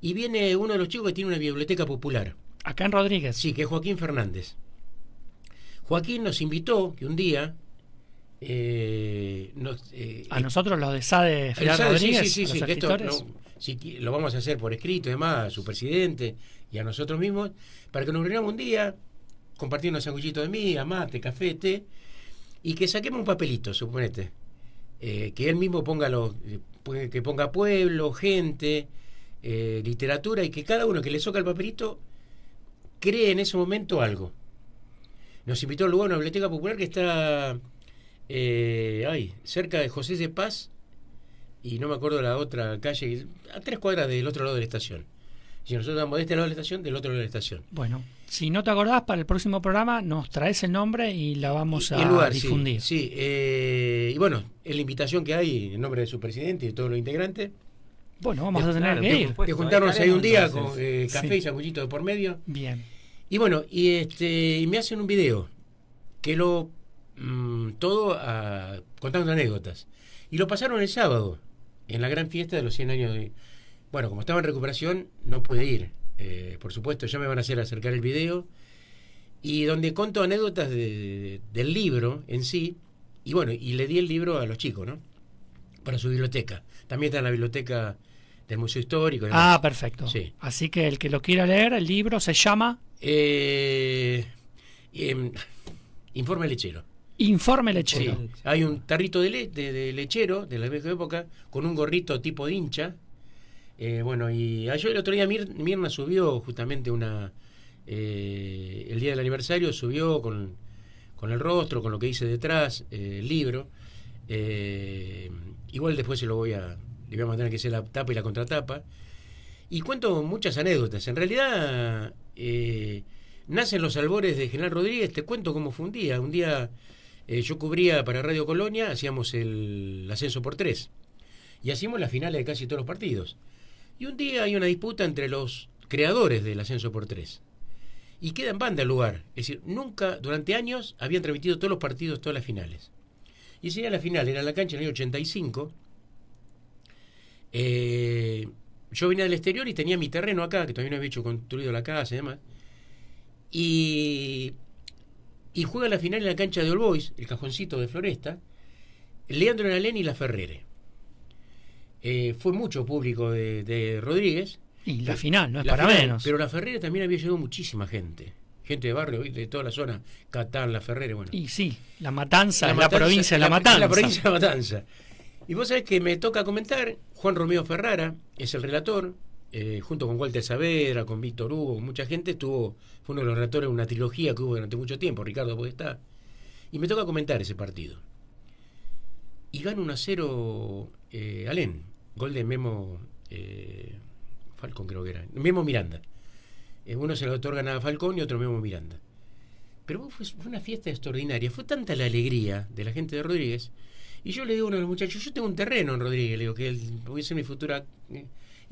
y viene uno de los chicos que tiene una biblioteca popular. Acá en Rodríguez. Sí, que es Joaquín Fernández. Joaquín nos invitó que un día... a nosotros los de SADE Federal Rodríguez, sí, a los que esto escritores. lo vamos a hacer por escrito y demás, a su presidente y a nosotros mismos, para que nos reunamos un día, compartir unos sanguchitos de miga, mate, café, té, y que saquemos un papelito, suponete, que él mismo ponga que ponga pueblo, gente, literatura, y que cada uno que le soca el papelito cree en ese momento algo. Nos invitó al lugar, a una biblioteca popular que está cerca de José de Paz, y no me acuerdo la otra calle, a 3 cuadras del otro lado de la estación. Si nosotros estamos de este lado de la estación, del otro lado de la estación. Bueno, si no te acordás, para el próximo programa nos traes el nombre y la vamos a el lugar, difundir. Sí, y bueno, es la invitación que hay en nombre de su presidente y de todos los integrantes. Bueno, vamos a tener que ir. De juntarnos ahí un día con entonces. café y sanguchito de por medio. Bien. Y bueno, y me hacen un video que todo contando anécdotas. Y lo pasaron el sábado, en la gran fiesta de los 100 años de... Bueno, como estaba en recuperación, no pude ir. Por supuesto, ya me van a hacer acercar el video. Y donde cuento anécdotas del libro en sí. Y bueno, y le di el libro a los chicos, ¿no? Para su biblioteca. También está en la biblioteca del Museo Histórico. Ah, perfecto. Sí. Así que el que lo quiera leer, el libro se llama... Informe lechero. Informe Lechero. Sí. Hay un tarrito de lechero de la vieja época con un gorrito tipo de hincha. Bueno, y yo el otro día Mirna subió justamente el día del aniversario, subió con el rostro, con lo que dice detrás, el libro. Igual después le voy a mantener que sea la tapa y la contratapa. Y cuento muchas anécdotas. En realidad, nacen los albores de General Rodríguez. Te cuento cómo fue un día. Un día yo cubría para Radio Colonia, hacíamos el ascenso por 3. Y hacíamos las finales de casi todos los partidos. Y un día hay una disputa entre los creadores del ascenso por 3. Y queda en banda el lugar. Es decir, nunca, durante años, habían transmitido todos los partidos, todas las finales. Y ese día la final era en la cancha en el año 85. Yo venía del exterior y tenía mi terreno acá, que todavía no había hecho construido la casa y demás. Y juega la final en la cancha de All Boys, el cajoncito de Floresta, Leandro Nalén y La Ferrere. Fue mucho público de Rodríguez. Y la final, no es La para final, menos. Pero La Ferrere también había llegado muchísima gente. Gente de barrio, de toda la zona, Catán, La Ferrere, bueno. Y sí, La Matanza, La es Matanza, la provincia de La Matanza. La provincia de La Matanza. Y vos sabés que me toca comentar, Juan Romeo Ferrara es el relator, junto con Walter Saavedra, con Víctor Hugo, con mucha gente, fue uno de los relatores de una trilogía que hubo durante mucho tiempo, Ricardo Podestá. Y me toca comentar ese partido. Y gana 1-0 Alén, gol de Memo Falcón, creo que era. Memo Miranda. Uno se lo otorgan a Falcón y otro Memo Miranda. Pero fue una fiesta extraordinaria. Fue tanta la alegría de la gente de Rodríguez. Y yo le digo a uno de los muchachos, yo tengo un terreno en Rodríguez, le digo que voy a ser mi futura...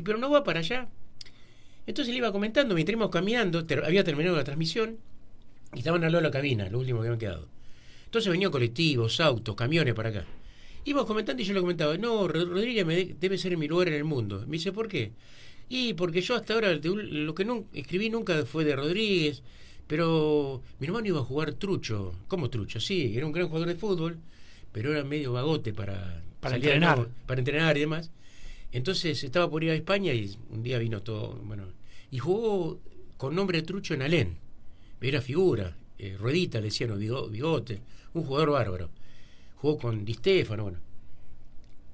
pero no va para allá. Entonces le iba comentando, mientras íbamos caminando, había terminado la transmisión, y estaban al lado de la cabina, lo último que habían quedado. Entonces venían colectivos, autos, camiones para acá. Íbamos comentando y yo le comentaba, no, Rodríguez debe ser mi lugar en el mundo. Me dice, ¿por qué? Y porque yo hasta ahora lo que escribí nunca fue de Rodríguez, pero mi hermano iba a jugar trucho. ¿Cómo trucho? Sí, era un gran jugador de fútbol, pero era medio vagote para entrenar. Para entrenar y demás. Entonces estaba por ir a España y un día vino todo, bueno, y jugó con nombre de trucho en Alén. Era figura, Ruedita le decían, bigote, un jugador bárbaro. Jugó con Di Stéfano, bueno.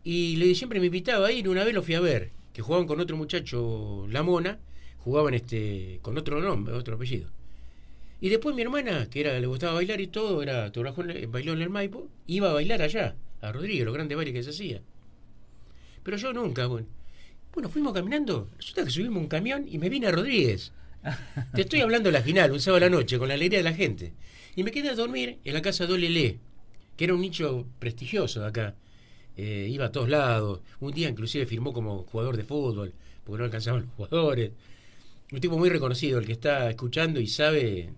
Y siempre me invitaba a ir, una vez lo fui a ver, que jugaban con otro muchacho, La Mona, jugaban con otro nombre, otro apellido. Y después mi hermana, que le gustaba bailar y todo, bailó en el Maipo, iba a bailar allá, a Rodríguez, los grandes bailes que se hacía. Pero yo nunca, bueno, fuimos caminando, resulta que subimos un camión y me vine a Rodríguez. Te estoy hablando de la final, un sábado a la noche, con la alegría de la gente. Y me quedé a dormir en la casa de Olelé, que era un nicho prestigioso de acá. Iba a todos lados. Un día inclusive firmó como jugador de fútbol, porque no alcanzaban los jugadores. Un tipo muy reconocido, el que está escuchando y sabe,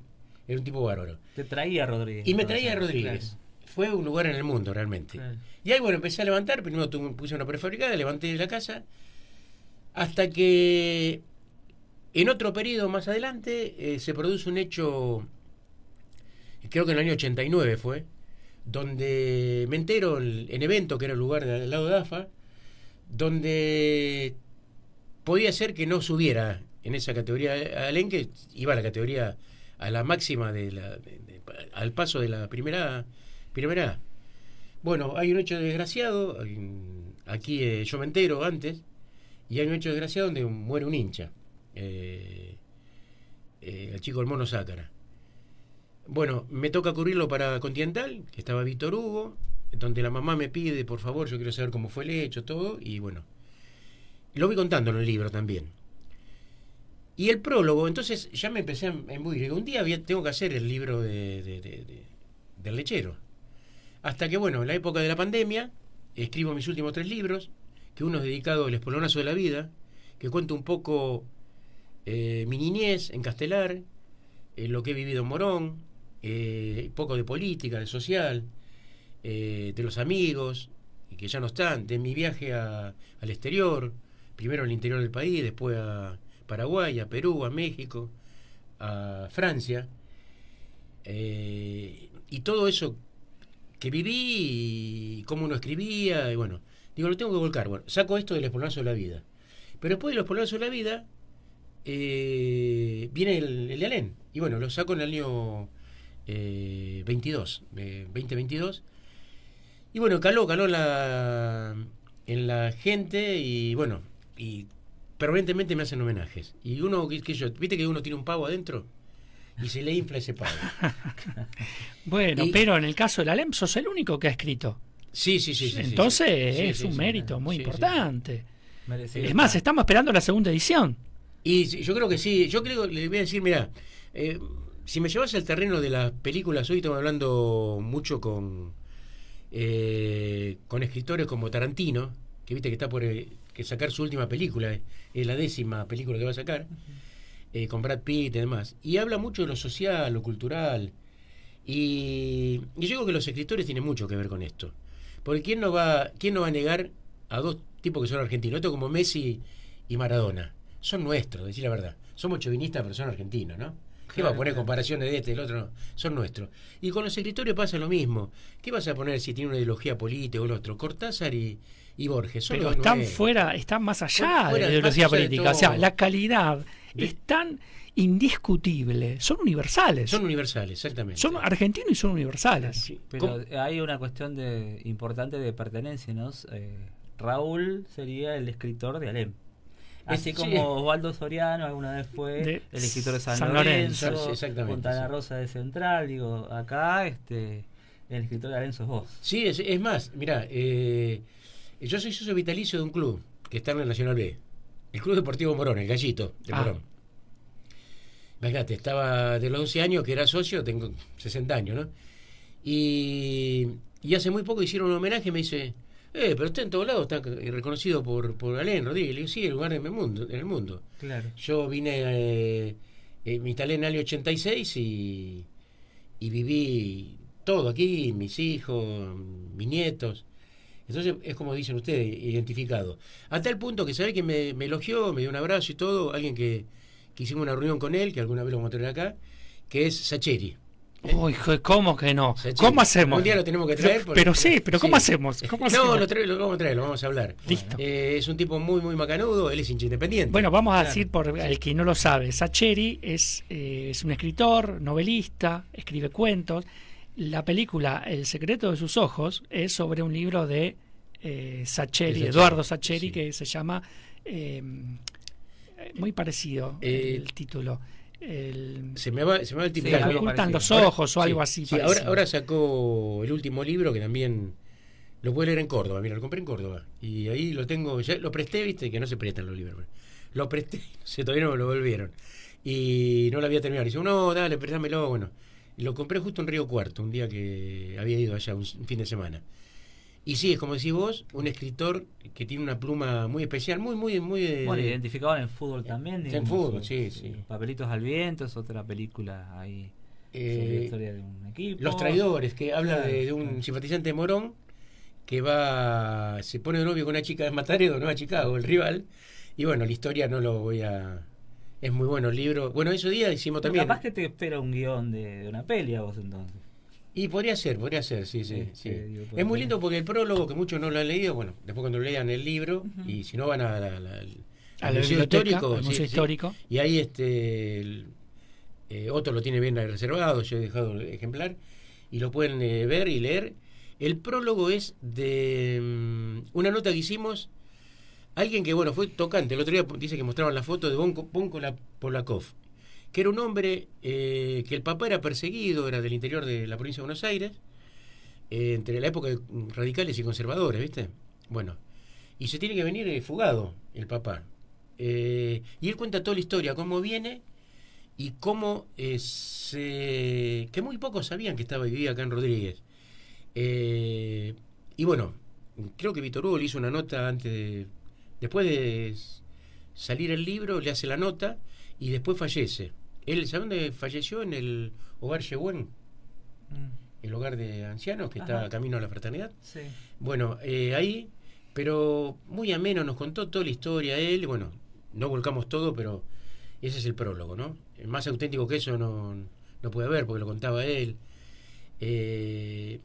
era un tipo bárbaro. Te traía a Rodríguez. Y me traía a Rodríguez. Claro. Fue un lugar en el mundo, realmente. Claro. Y ahí, bueno, empecé a levantar. Primero puse una prefabricada, levanté la casa. Hasta que En otro periodo más adelante se produce un hecho, creo que en el año 89 fue, donde me entero en Evento, que era el lugar al lado de AFA, donde podía ser que no subiera en esa categoría Alén, que iba a la categoría, a la máxima al paso de la primera A. Bueno, hay un hecho desgraciado, aquí yo me entero antes, y hay un hecho desgraciado donde muere un hincha, el chico del Mono Sácara. Bueno, me toca cubrirlo para Continental, que estaba Víctor Hugo, donde la mamá me pide, por favor, yo quiero saber cómo fue el hecho, todo, y bueno, lo voy contando en el libro también. Y el prólogo, entonces ya me empecé a embuir. Digo, un día tengo que hacer el libro del lechero. Hasta que, bueno, en la época de la pandemia, escribo mis últimos 3 libros, que uno es dedicado al espolonazo de la vida, que cuenta un poco mi niñez en Castelar, lo que he vivido en Morón, poco de política, de social, de los amigos, que ya no están, de mi viaje al exterior, primero al interior del país, después a Paraguay, a Perú, a México, a Francia, y todo eso que viví y cómo uno escribía, y bueno, digo, lo tengo que volcar. Bueno, saco esto del espolonazo de la vida. Pero después del espolonazo de la vida viene el de Alén. Y bueno, lo saco en el año 2022. Y bueno, caló en la gente, y bueno, y permanentemente me hacen homenajes. Y uno, ¿viste que uno tiene un pavo adentro? Y se le infla ese pavo. Bueno, pero en el caso del Alem sos el único que ha escrito. Sí. Entonces es un mérito muy importante. Es más, estamos esperando la segunda edición. Y yo creo que sí. Yo creo, le voy a decir, mira, si me llevas al terreno de las películas, hoy estamos hablando mucho con escritores como Tarantino, que viste que está por que sacar su última película, es la 10ª película que va a sacar, con Brad Pitt y demás. Y habla mucho de lo social, lo cultural. Y yo digo que los escritores tienen mucho que ver con esto. Porque ¿quién no va a negar a 2 tipos que son argentinos? Esto como Messi y Maradona. Son nuestros, decir la verdad. Somos chauvinistas, pero son argentinos, ¿no? ¿Qué va a poner comparaciones de este y del otro? No, son nuestros. Y con los escritores pasa lo mismo. ¿Qué vas a poner si tiene una ideología política o el otro? Cortázar y Borges. Son pero los están nuevos. fuera, están más allá de la Más ideología allá de política. todo. O sea, la calidad es tan indiscutible. Son universales. Son universales, exactamente. Son argentinos y son universales. Sí. Pero hay una cuestión importante de pertenencia, ¿no? Raúl sería el escritor de Alem. Así como Sí. Osvaldo Soriano alguna vez fue De el escritor de San San Lorenzo, Lorenzo. Exactamente, Fontana sí. Rosa de Central, digo, acá el escritor de Alem sos vos. Sí, es más, mirá, yo soy socio vitalicio de un club que está en el Nacional B, el Club Deportivo Morón, el Gallito de Morón. Imagínate, estaba de los 12 años que era socio, tengo 60 años, ¿no? Y hace muy poco hicieron un homenaje y me dice, pero usted en todos lados está reconocido por Alén Rodríguez. Le digo, sí, el lugar en el mundo. Claro. Yo vine, me instalé en el año 86 y viví todo aquí, mis hijos, mis nietos. Entonces es como dicen ustedes, identificado. A tal punto que sabe que me elogió, me dio un abrazo y todo, alguien que hicimos una reunión con él, que alguna vez lo vamos a traer acá, que es Sacheri. Uy, ¿cómo que no? Sacheri. ¿Cómo hacemos? Un día lo tenemos que traer. Pero sí, pero ¿cómo hacemos? ¿Cómo No, hacemos? lo vamos a traer, lo vamos a hablar. Listo. Es un tipo muy, muy macanudo, él es hincha independiente. Bueno, vamos a Claro. decir, por el que no lo sabe, Sacheri es un escritor, novelista, escribe cuentos. La película El secreto de sus ojos es sobre un libro de Sacheri, Eduardo Sacheri, sí. que se llama muy parecido el título. Se me va el tipo. Sí, Me algo ocultan los parecido. ojos o algo así. Sí, parecido. ahora sacó el último libro que también lo puede leer en Córdoba. Mira, lo compré en Córdoba. Y ahí lo tengo, ya lo presté, viste, que no se prestan los libros. Lo presté, todavía no me lo volvieron. Y no lo había terminado. Y dice, no, dale, préstamelo. Bueno, y lo compré justo en Río Cuarto, un día que había ido allá, un fin de semana. Y sí, es como decís vos, un escritor que tiene una pluma muy especial, muy Bueno, identificado en el fútbol también. En digamos, fútbol, sí. Papelitos al viento es otra película ahí sobre la historia de un equipo. Los traidores, que habla Claro, de un claro. simpatizante de Morón que se pone de novio con una chica de Mataredo, no a Chicago, el rival. Y bueno, la historia no lo voy a Es muy bueno el libro. Bueno, ese día hicimos también. Capaz que te espera un guión de una peli a vos entonces. Y podría ser, sí. Digo, Es muy lindo porque el prólogo, que muchos no lo han leído, bueno, después cuando lean el libro, y si no van al museo histórico. al museo histórico. Y ahí otro lo tiene bien reservado, yo he dejado el ejemplar, y lo pueden ver y leer. El prólogo es de una nota que hicimos, alguien que, bueno, fue tocante. El otro día dice que mostraban la foto de Bonko Polakov, que era un hombre que el papá era perseguido, era del interior de la provincia de Buenos Aires, entre la época de radicales y conservadores, ¿viste? Bueno, y se tiene que venir fugado el papá. Y él cuenta toda la historia, cómo viene y cómo que muy pocos sabían que vivía acá en Rodríguez. Y bueno, creo que Víctor Hugo le hizo una nota después de salir el libro, le hace la nota y después fallece. Él, ¿sabe dónde falleció? En el hogar Yehuen, el hogar de ancianos que está camino a la fraternidad. Sí. Bueno, ahí, pero muy ameno, nos contó toda la historia él. Bueno, no volcamos todo, pero ese es el prólogo, ¿no? Más auténtico que eso no puede haber, porque lo contaba él.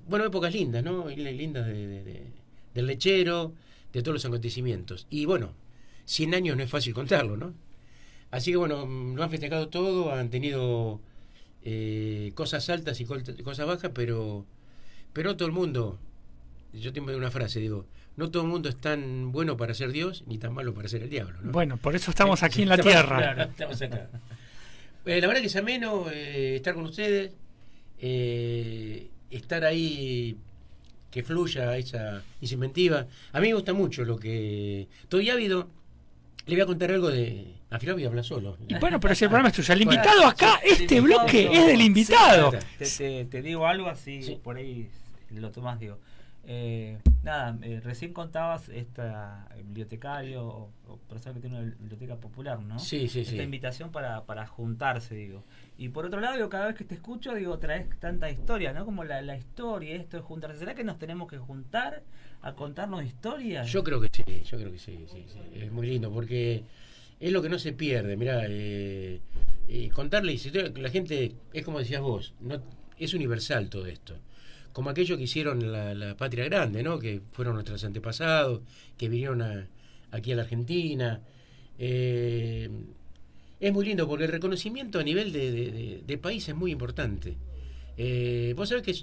Bueno, épocas lindas, ¿no? Lindas del lechero, de todos los acontecimientos. Y bueno, 100 años no es fácil contarlo, ¿no? Así que bueno, lo han festejado todo, han tenido cosas altas y cosas bajas, pero todo el mundo, yo tengo una frase, digo, no todo el mundo es tan bueno para ser Dios, ni tan malo para ser el diablo, ¿no? Bueno, por eso estamos aquí en la tierra. Claro, estamos acá. La verdad que es ameno estar con ustedes, estar ahí, que fluya esa inventiva. A mí me gusta mucho lo que... Todavía ha habido... Le voy a contar algo de... Al final voy a hablar solo. Y bueno, pero si el programa es tuyo. El invitado acá, este bloque es del invitado. Te digo algo así, Sí. por ahí lo tomás, digo. Recién contabas esta bibliotecario o persona que tiene una biblioteca popular, ¿no? Sí. Esta invitación para juntarse, digo. Y por otro lado, digo, cada vez que te escucho, digo, traes tanta historia, ¿no? Como la historia, esto de juntarse. ¿Será que nos tenemos que juntar a contarnos historias? Yo creo que sí. Es muy lindo porque es lo que no se pierde. Mirá, contarle historia, la gente, es como decías vos, no es universal todo esto. Como aquello que hicieron la patria grande, ¿no? Que fueron nuestros antepasados, que vinieron aquí a la Argentina. Es muy lindo porque el reconocimiento a nivel de país es muy importante. Vos sabés que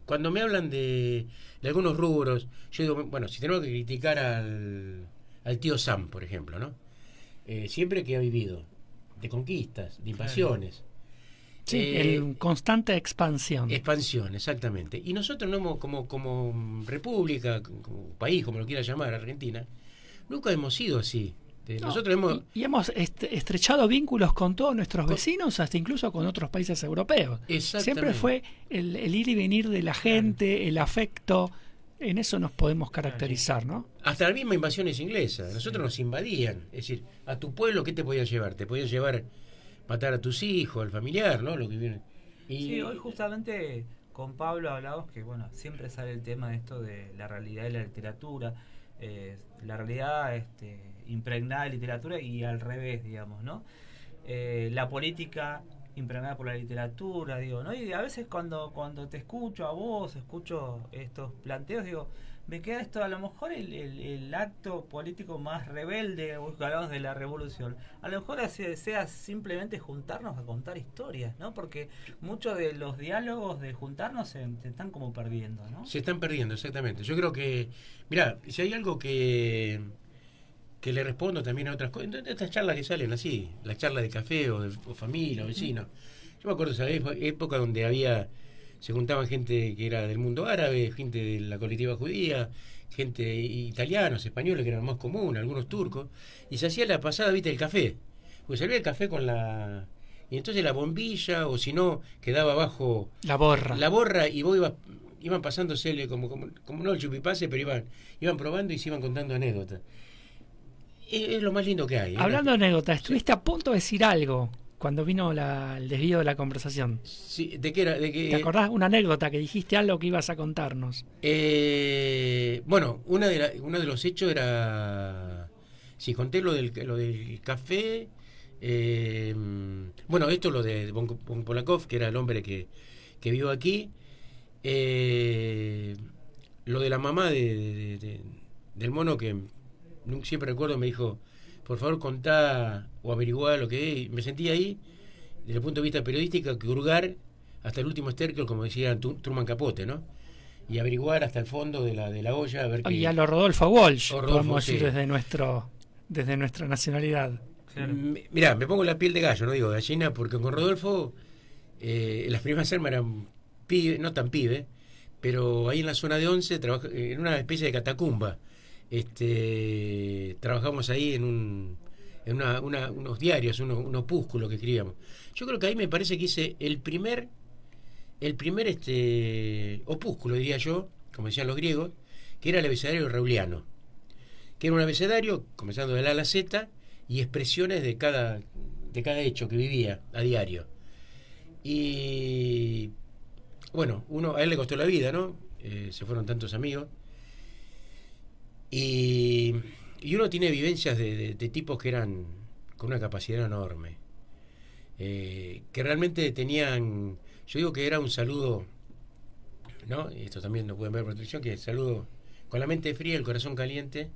cuando me hablan de algunos rubros, yo digo, bueno, si tenemos que criticar al tío Sam, por ejemplo, ¿no? Siempre que ha vivido de conquistas, de invasiones. Sí, en constante expansión. Expansión, exactamente. Y nosotros no hemos, como república, como país, como lo quiera llamar, Argentina, nunca hemos sido así. Nosotros hemos estrechado vínculos con todos nuestros vecinos, hasta incluso con otros países europeos. Siempre fue el ir y venir de la gente, el afecto. En eso nos podemos caracterizar, ¿no? Hasta la misma invasión es inglesa. Nosotros nos invadían. Es decir, a tu pueblo, ¿qué te podían llevar? Te podían llevar matar a tus hijos, al familiar, ¿no? Lo que viene. Sí, hoy justamente con Pablo hablábamos que, bueno, siempre sale el tema de esto de la realidad de la literatura, la realidad impregnada de literatura y al revés, digamos, ¿no? La política impregnada por la literatura, digo, ¿no? Y a veces cuando te escucho a vos, escucho estos planteos, digo, me queda esto, a lo mejor el acto político más rebelde, hablamos de la revolución, a lo mejor sea simplemente juntarnos a contar historias, ¿no? Porque muchos de los diálogos de juntarnos se están como perdiendo, ¿no? Se están perdiendo, exactamente. Yo creo que, mirá, si hay algo que le respondo también a otras cosas, estas charlas que salen así, las charlas de café o familia o vecinos. Yo me acuerdo de esa época donde se juntaban gente que era del mundo árabe, gente de la colectiva judía, gente italianos, españoles, que eran más común, algunos turcos, y se hacía la pasada, viste, el café. Pues servía el café y entonces la bombilla, o si no, quedaba abajo la borra y vos iban pasándosele como no el chupipase, pero iban probando y se iban contando anécdotas. Es lo más lindo que hay. Hablando de anécdotas, estuviste a punto de decir algo cuando vino el desvío de la conversación. Sí, ¿de qué era? ¿Te acordás? Una anécdota que dijiste algo que ibas a contarnos. Bueno, uno de los hechos era... Sí, conté lo del café, Bueno, esto lo de von Polakov, que era el hombre que vivió aquí. Lo de la mamá del mono, que siempre recuerdo, me dijo, por favor contá o averiguá lo que es. Y me sentí ahí, desde el punto de vista periodístico, que hurgar hasta el último estércol, como decía Truman Capote, ¿no? Y averiguar hasta el fondo de la olla, a ver qué... Y a lo Rodolfo Walsh, Rodolfo, podemos decir, sí. desde nuestra nacionalidad. Claro. Mirá, me pongo la piel de gallo, no digo gallina, porque con Rodolfo las primeras armas eran pibe, no tan pibe, pero ahí en la zona de Once, en una especie de catacumba. Trabajamos ahí en unos diarios, un opúsculo que escribíamos. Yo creo que ahí me parece que hice el primer opúsculo, diría yo, como decían los griegos, que era el abecedario rauliano, que era un abecedario comenzando de la A a la Z y expresiones de cada hecho que vivía a diario. Y bueno, a él le costó la vida, ¿no? Se fueron tantos amigos. Y uno tiene vivencias de tipos que eran con una capacidad enorme, que realmente tenían, yo digo que era un saludo, ¿no? Y esto también lo pueden ver por televisión, que el saludo con la mente fría, el corazón caliente,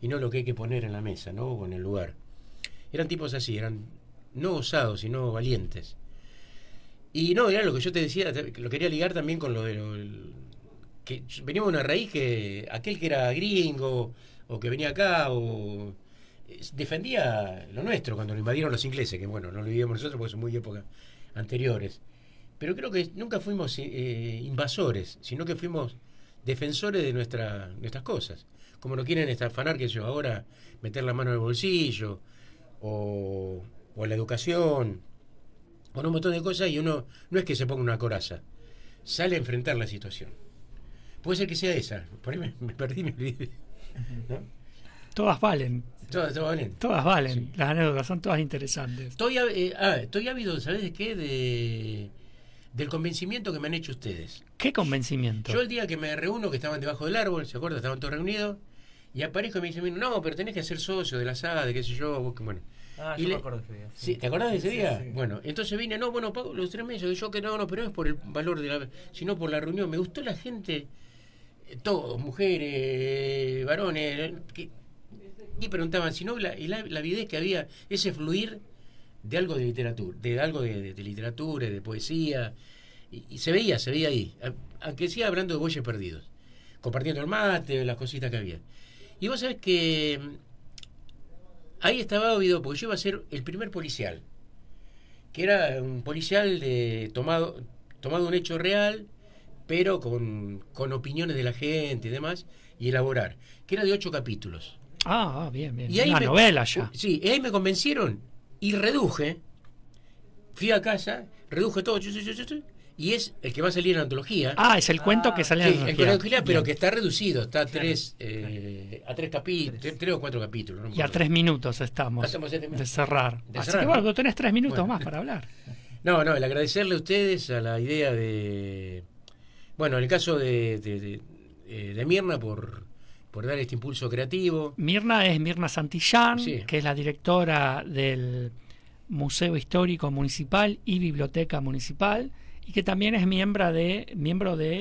y no lo que hay que poner en la mesa, ¿no? O en el lugar. Eran tipos así, eran no osados, sino valientes. Y no, era lo que yo te decía, lo quería ligar también con lo de que veníamos de una raíz que aquel que era gringo o que venía acá o defendía lo nuestro cuando lo invadieron los ingleses, que bueno, no lo vivíamos nosotros porque son muy épocas anteriores, pero creo que nunca fuimos invasores, sino que fuimos defensores de nuestras cosas, como no quieren afanar, que yo ahora meter la mano en el bolsillo o la educación o un montón de cosas, y uno no es que se ponga una coraza, sale a enfrentar la situación. Puede ser que sea esa, por ahí me perdí, me olvidé, ¿no? Todas valen. Todas valen. Todas valen. Sí. Las anécdotas son todas interesantes. Estoy ávido, ¿sabes de qué? Del convencimiento que me han hecho ustedes. ¿Qué convencimiento? Yo el día que me reúno, que estaban debajo del árbol, ¿se acuerdan? Estaban todos reunidos, y aparezco y me dicen, no, pero tenés que ser socio de la SAD, de qué sé yo, bueno. Ah, Y yo me acuerdo de ese día. Sí, ¿te acordás de ese día? Sí. Bueno, entonces vine, pago los 3 meses, yo que no, pero no es por el valor sino por la reunión. Me gustó la gente, todos, mujeres, varones, y preguntaban si no la avidez que había, ese fluir de algo de literatura, de literatura, de poesía, y se veía ahí, aunque siga hablando de bueyes perdidos, compartiendo el mate, las cositas que había. Y vos sabés que ahí estaba oído, porque yo iba a ser el primer policial, que era un policial tomado un hecho real, pero con opiniones de la gente y demás, y elaborar, que era de 8 capítulos. Bien. Y ahí Una novela ya. Sí, y ahí me convencieron y reduje. Fui a casa, reduje todo, y es el que va a salir en la antología. Es el cuento que sale Sí, en la el que antología. pero Bien. que está reducido, está a Claro. 3 capítulos, 3 o 4 capítulos. No me Y a acuerdo. 3 minutos estamos Hacemos 7 minutos. de cerrar. De Así cerrar, que bueno, ¿no? tú tenés 3 minutos Bueno. más para hablar. No, el agradecerle a ustedes a la idea de... Bueno, en el caso de Mirna por dar este impulso creativo. Mirna es Mirna Santillán, Sí. que es la directora del Museo Histórico Municipal y Biblioteca Municipal, y que también es miembro de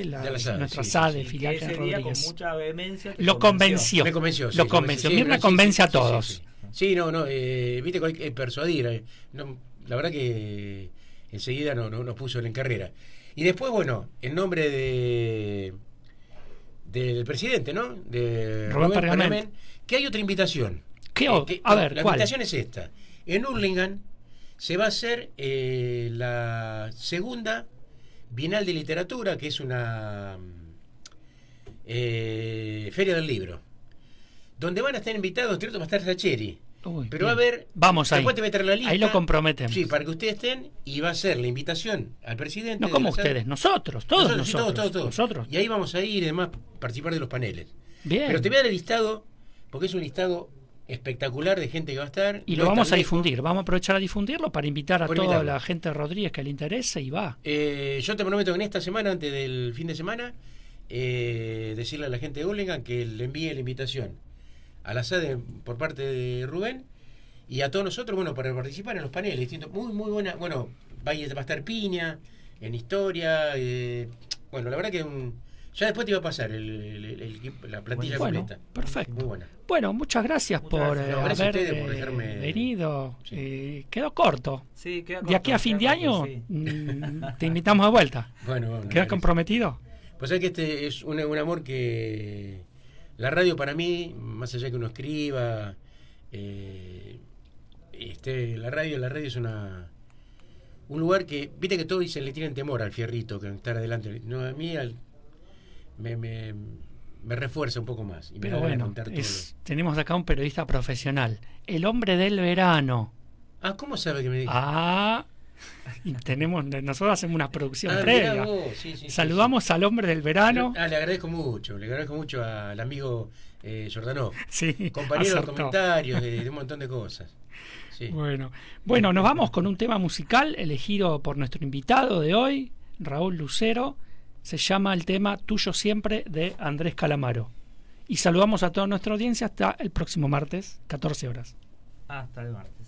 la SADE, nuestra sí, SADE, Y que filial ese General día con Rodríguez. mucha vehemencia te Lo convenció. Me convenció. Lo convenció. Mirna sí, convence a sí, todos. Sí, sí. No, viste que hay que persuadir. No, la verdad que enseguida nos puso en carrera. Y después, bueno, en nombre del presidente, ¿no? De Rubén Rubén Pergamén. Pergamén, que hay otra invitación. A ver, la ¿cuál? invitación es esta. En Hurlingham se va a hacer la segunda Bienal de Literatura, que es una feria del libro, donde van a estar invitados, entre otros va a estar Sacheri. Uy, Pero bien. va a haber... Vamos ahí. Después te voy a traer la lista. Ahí lo comprometemos. Sí, para que ustedes estén, y va a ser la invitación al presidente. No de como la SAD. ustedes, nosotros, todos Sí, nosotros. todos. Nosotros. Y ahí vamos a ir y demás, participar de los paneles. Bien. Pero te voy a dar el listado, porque es un listado espectacular de gente que va a estar. Y no lo vamos tan a lejos. difundir, vamos a aprovechar a difundirlo para invitar a Por toda invitarlo. la gente de Rodríguez que le interese y va. Yo te prometo que en esta semana, antes del fin de semana, decirle a la gente de Hurlingham que le envíe la invitación a la SADE por parte de Rubén, Y a todos nosotros, bueno, para participar en los paneles distintos. Muy, muy buena. Bueno, va a estar Piña, en historia. Bueno, la verdad que ya después te iba a pasar la plantilla Bueno, completa. perfecto. Muy buena. Bueno, muchas gracias por gracias. No, gracias a haber ustedes por dejarme- venido. Sí. Quedó corto. Sí, queda De aquí a corto, fin de queda año corto, sí. te invitamos de vuelta. Bueno, ¿Quedas gracias. comprometido? Pues es que este es un amor que la radio para mí, más allá que uno escriba, la radio es un lugar que, viste que todos dicen, le tienen temor al fierrito, que estar adelante. No, a mí me refuerza un poco más. Y me Pero da ganas de bueno, contar todo. tenemos acá un periodista profesional. El hombre del verano. ¿Cómo sabe que me dijo? Y nosotros hacemos una producción Mirá previa. vos, sí, Saludamos al hombre del verano. Le agradezco mucho al amigo Jordanov. Sí, Compañero de acertó. comentarios, de un montón de cosas. Sí. Bueno, nos vamos con un tema musical elegido por nuestro invitado de hoy, Raúl Lucero. Se llama el tema Tuyo Siempre, de Andrés Calamaro. Y saludamos a toda nuestra audiencia hasta el próximo martes, 14 horas. Hasta el martes.